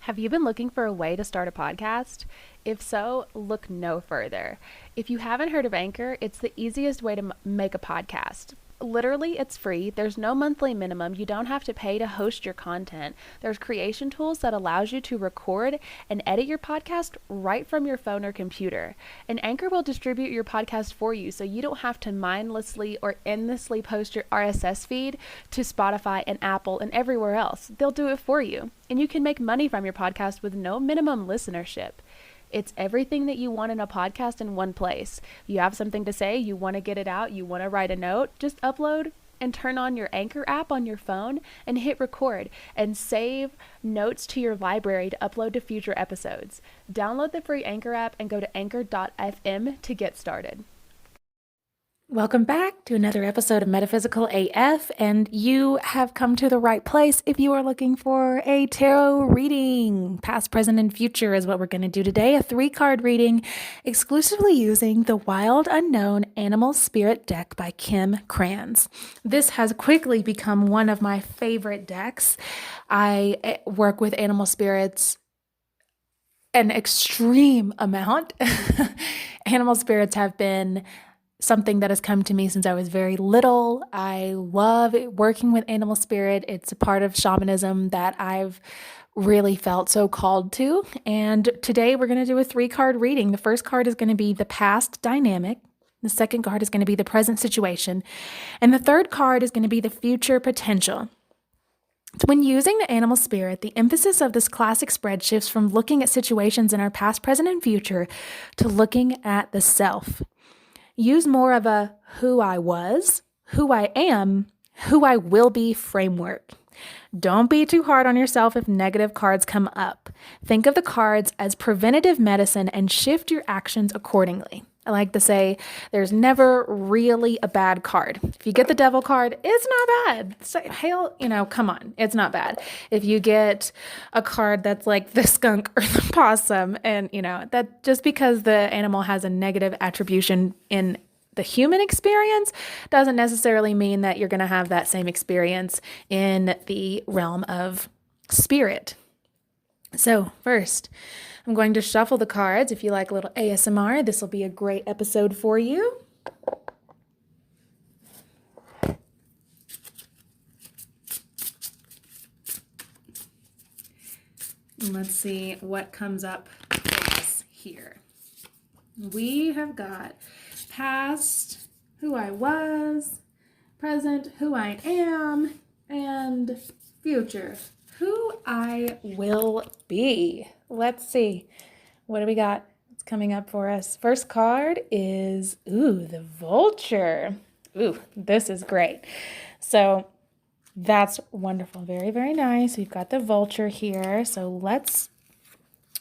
Have you been looking for a way to start a podcast? If so, look no further. If you haven't heard of Anchor, it's the easiest way to make a podcast. Literally, it's free. There's no monthly minimum. You don't have to pay to host your content. There's creation tools that allows you to record and edit your podcast right from your phone or computer. And Anchor will distribute your podcast for you so you don't have to mindlessly or endlessly post your RSS feed to Spotify and Apple and everywhere else. They'll do it for you. And you can make money from your podcast with no minimum listenership. It's everything that you want in a podcast in one place. You have something to say, you want to get it out, you want to write a note, just upload and turn on your Anchor app on your phone and hit record and save notes to your library to upload to future episodes. Download the free Anchor app and go to anchor.fm to get started. Welcome back to another episode of Metaphysical AF, and you have come to the right place if you are looking for a tarot reading. Past, present, and future is what we're going to do today. A 3-card reading exclusively using the Wild Unknown Animal Spirit deck by Kim Krans. This has quickly become one of my favorite decks. I work with animal spirits an extreme amount. Animal spirits have been something that has come to me since I was very little. I love working with animal spirit. It's a part of shamanism that I've really felt so called to. And today we're going to do a 3-card reading. The first card is going to be the past dynamic. The second card is going to be the present situation. And the third card is going to be the future potential. So when using the animal spirit, the emphasis of this classic spread shifts from looking at situations in our past, present, and future to looking at the self. Use more of a who I was, who I am, who I will be framework. Don't be too hard on yourself if negative cards come up. Think of the cards as preventative medicine and shift your actions accordingly. I like to say there's never really a bad card. If you get the devil card, it's not bad. So, hell, come on, it's not bad. If you get a card that's like the skunk or the possum, and that just because the animal has a negative attribution in the human experience doesn't necessarily mean that you're going to have that same experience in the realm of spirit. So first, I'm going to shuffle the cards. If you like a little ASMR, this will be a great episode for you. Let's see what comes up for us here. We have got past, who I was, present, who I am, and future, who I will be. Let's see. What do we got? What's coming up for us? First card is, the vulture. This is great. So that's wonderful. Very, very nice. We've got the vulture here. So let's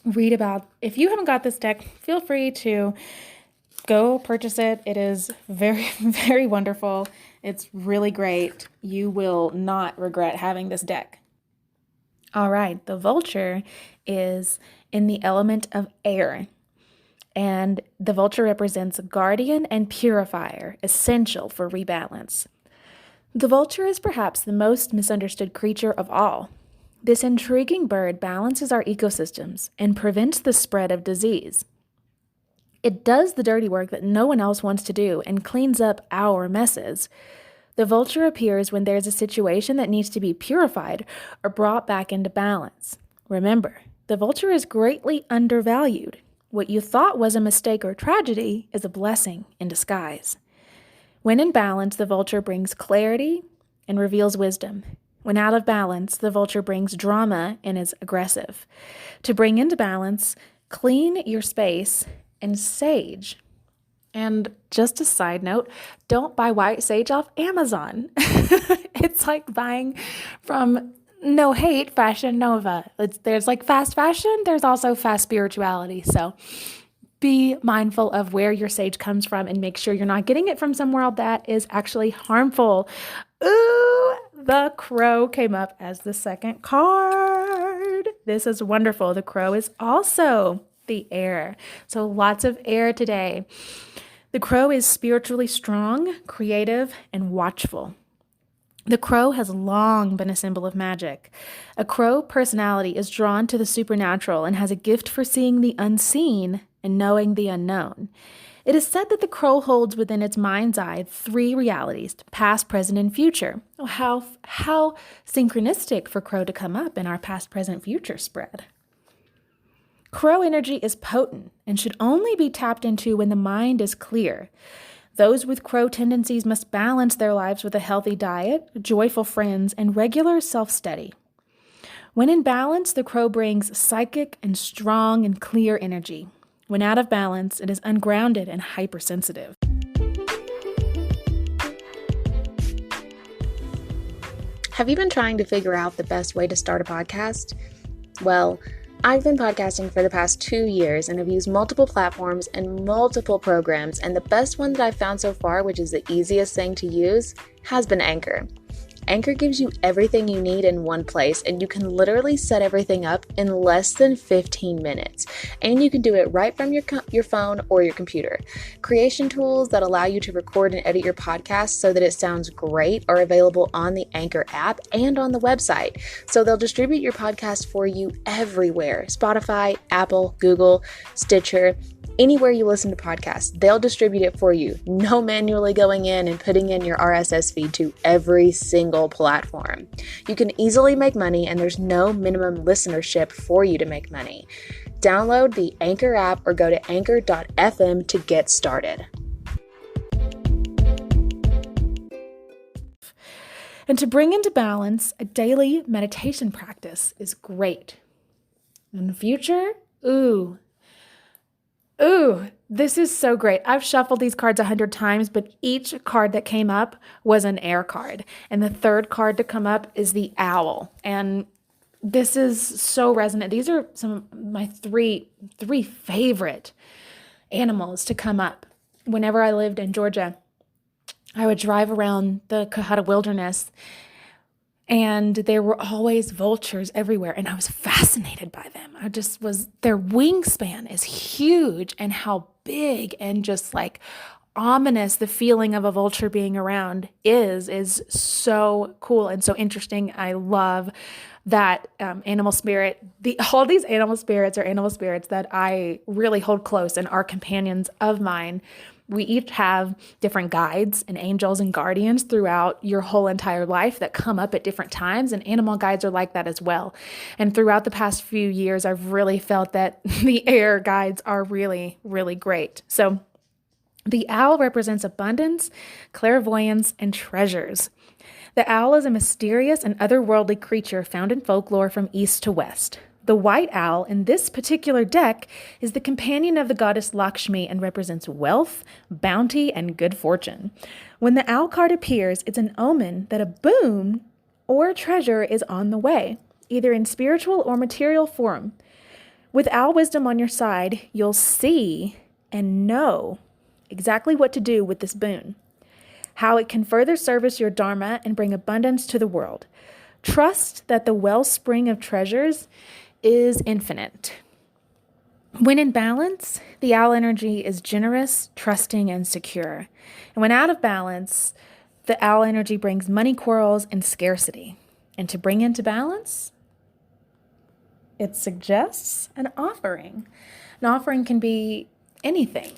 read about, if you haven't got this deck, feel free to go purchase it. It is very, very wonderful. It's really great. You will not regret having this deck. All right, the vulture is in the element of air, and the vulture represents a guardian and purifier, essential for rebalance. The vulture is perhaps the most misunderstood creature of all. This intriguing bird balances our ecosystems and prevents the spread of disease. It does the dirty work that no one else wants to do and cleans up our messes. The vulture appears when there's a situation that needs to be purified or brought back into balance. Remember, the vulture is greatly undervalued. What you thought was a mistake or tragedy is a blessing in disguise. When in balance, the vulture brings clarity and reveals wisdom. When out of balance, the vulture brings drama and is aggressive. To bring into balance, clean your space and sage. And just a side note, don't buy white sage off Amazon. It's like buying from, no hate, Fashion Nova. There's like fast fashion, there's also fast spirituality. So be mindful of where your sage comes from and make sure you're not getting it from somewhere that is actually harmful. Ooh, the crow came up as the second card. This is wonderful. The crow is also the air. So lots of air today. The crow is spiritually strong, creative, and watchful. The crow has long been a symbol of magic. A crow personality is drawn to the supernatural and has a gift for seeing the unseen and knowing the unknown. It is said that the crow holds within its mind's eye 3 realities, past, present, and future. Oh, how synchronistic for crow to come up in our past, present, future spread. Crow energy is potent and should only be tapped into when the mind is clear. Those with crow tendencies must balance their lives with a healthy diet, joyful friends, and regular self-study. When in balance, the crow brings psychic and strong and clear energy. When out of balance, it is ungrounded and hypersensitive. Have you been trying to figure out the best way to start a podcast? Well, I've been podcasting for the past 2 years and have used multiple platforms and multiple programs, and the best one that I've found so far, which is the easiest thing to use, has been Anchor. Anchor gives you everything you need in one place, and you can literally set everything up in less than 15 minutes. And you can do it right from your phone or your computer. Creation tools that allow you to record and edit your podcast so that it sounds great are available on the Anchor app and on the website. So they'll distribute your podcast for you everywhere. Spotify, Apple, Google, Stitcher, anywhere you listen to podcasts, they'll distribute it for you. No manually going in and putting in your RSS feed to every single platform. You can easily make money, and there's no minimum listenership for you to make money. Download the Anchor app or go to anchor.fm to get started. And to bring into balance, a daily meditation practice is great. In the future, this is so great. I've shuffled these cards 100 times, but each card that came up was an air card. And the third card to come up is the owl. And this is so resonant. These are some of my three favorite animals to come up. Whenever I lived in Georgia, I would drive around the Cohutta Wilderness, and there were always vultures everywhere, and I was fascinated by them. Their wingspan is huge, and how big and just like ominous the feeling of a vulture being around is so cool and so interesting. I love that animal spirit. All these animal spirits are animal spirits that I really hold close and are companions of mine. We each have different guides and angels and guardians throughout your whole entire life that come up at different times, and animal guides are like that as well. And throughout the past few years, I've really felt that the air guides are really, really great. So the owl represents abundance, clairvoyance, and treasures. The owl is a mysterious and otherworldly creature found in folklore from east to west. The white owl in this particular deck is the companion of the goddess Lakshmi and represents wealth, bounty, and good fortune. When the owl card appears, it's an omen that a boon or a treasure is on the way, either in spiritual or material form. With owl wisdom on your side, you'll see and know exactly what to do with this boon, how it can further service your dharma and bring abundance to the world. Trust that the wellspring of treasures is infinite. When in balance, the owl energy is generous, trusting, and secure. And when out of balance, the owl energy brings money quarrels and scarcity. And to bring into balance, it suggests an offering. An offering can be anything.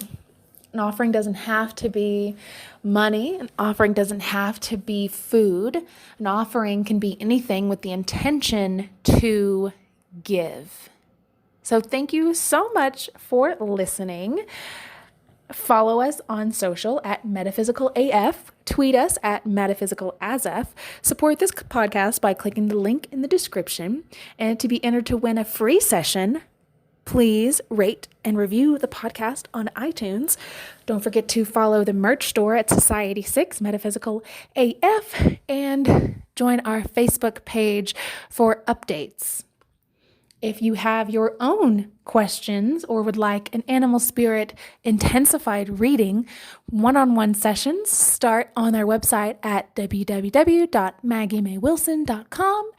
An offering doesn't have to be money. An offering doesn't have to be food. An offering can be anything with the intention to give. So thank you so much for listening. Follow us on social at MetaphysicalAF. Tweet us at MetaphysicalAsF. Support this podcast by clicking the link in the description. And to be entered to win a free session, please rate and review the podcast on iTunes. Don't forget to follow the merch store at Society6 Metaphysical AF and join our Facebook page for updates. If you have your own questions or would like an animal spirit intensified reading, one-on-one sessions start on our website at www.maggiemaywilson.com.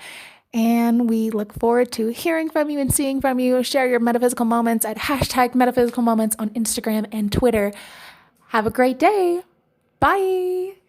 And we look forward to hearing from you and seeing from you. Share your metaphysical moments at #metaphysicalmoments on Instagram and Twitter. Have a great day. Bye.